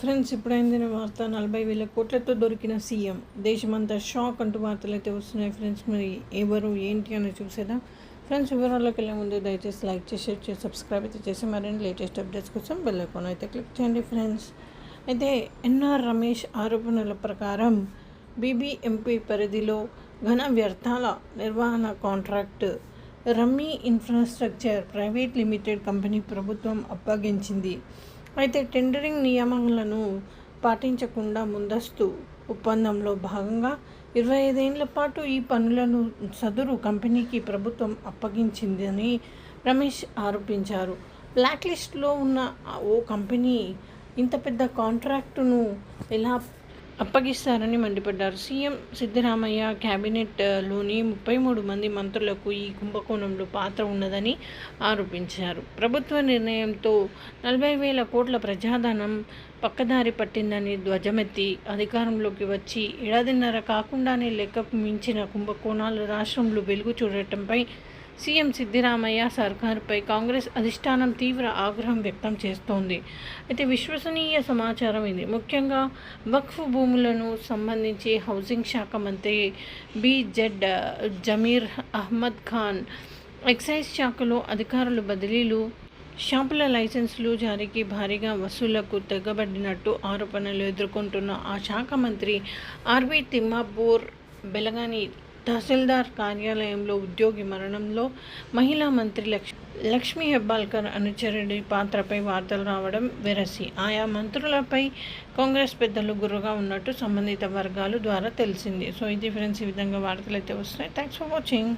Friends, ఇప్పుడైందిన వార్త 40,000 కోట్లతో దొరికిన సీఎం. దేశమంతా షాక్ అంటూ వార్తలు అయితే వస్తున్నాయి ఫ్రెండ్స్. మరి ఎవరు ఏంటి అని చూసేద్దాం ఫ్రెండ్స్. వివరాల్లోకి వెళ్ళే ముందు దయచేసి లైక్ చేసి షేర్ చేసి సబ్స్క్రైబ్ అయితే చేసి మరిన్ని లేటెస్ట్ అప్డేట్స్ కోసం బెల్ ఐకాన్ అయితే క్లిక్ చేయండి ఫ్రెండ్స్. అయితే ఎన్ఆర్ రమేష్ ఆరోపణల ప్రకారం బీబీఎంపీ పరిధిలో ఘన వ్యర్థాల నిర్వహణ contract rummy infrastructure private limited company ప్రభుత్వం అప్పగించింది. అయితే టెండరింగ్ నియమాలను పాటించకుండా ముందస్తు ఒప్పందంలో భాగంగా 25 ఏళ్ల పాటు ఈ పనులను సదరు కంపెనీకి ప్రభుత్వం అప్పగించిందని రమేష్ ఆరోపించారు. బ్లాక్ లిస్టులో ఉన్న ఓ కంపెనీ ఇంత పెద్ద కాంట్రాక్టును ఎలా అప్పగిస్తారని మండిపడ్డారు. సీఎం సిద్ధరామయ్య క్యాబినెట్లోని 33 మంది మంత్రులకు ఈ కుంభకోణంలో పాత్ర ఉన్నదని ఆరోపించారు. ప్రభుత్వ నిర్ణయంతో 40,000 కోట్ల ప్రజాధనం పక్కదారి పట్టిందని ధ్వజమెత్తి అధికారంలోకి వచ్చి ఏడాదిన్నర కాకుండానే లెక్కకు మించిన కుంభకోణాలు రాష్ట్రంలో వెలుగు చూడటంపై సీఎం సిద్ధరామయ్య సర్కారుపై కాంగ్రెస్ అధిష్టానం తీవ్ర ఆగ్రహం వ్యక్తం చేస్తోంది. అయితే విశ్వసనీయ సమాచారం ఇది. ముఖ్యంగా వక్ఫ్ భూములను సంబంధించి హౌసింగ్ శాఖ మంత్రి బిజెడ్ జమీర్ అహ్మద్ ఖాన్ ఎక్సైజ్ శాఖలో అధికారుల బదిలీలు, షాపుల లైసెన్సులు జారీకి భారీగా వసూళ్లకు తెగబడినట్టు ఆరోపణలు ఎదుర్కొంటున్న ఆ శాఖ మంత్రి ఆర్బీ తిమ్మాపూర్ బెలగాని తహసీల్దార్ కార్యాలయంలో ఉద్యోగి మరణంలో మహిళా మంత్రి లక్ష్మీ హెబ్బాల్కర్ అనుచరుడి పాత్రపై వార్తలు రావడం వెరసి ఆయా మంత్రులపై కాంగ్రెస్ పెద్దలు గుర్రుగా ఉన్నట్టు సంబంధిత వర్గాలు ద్వారా తెలిసింది. సో ఇది ఫ్రెండ్స్, ఈ విధంగా వార్తలు అయితే వస్తున్నాయి. Thanks for watching.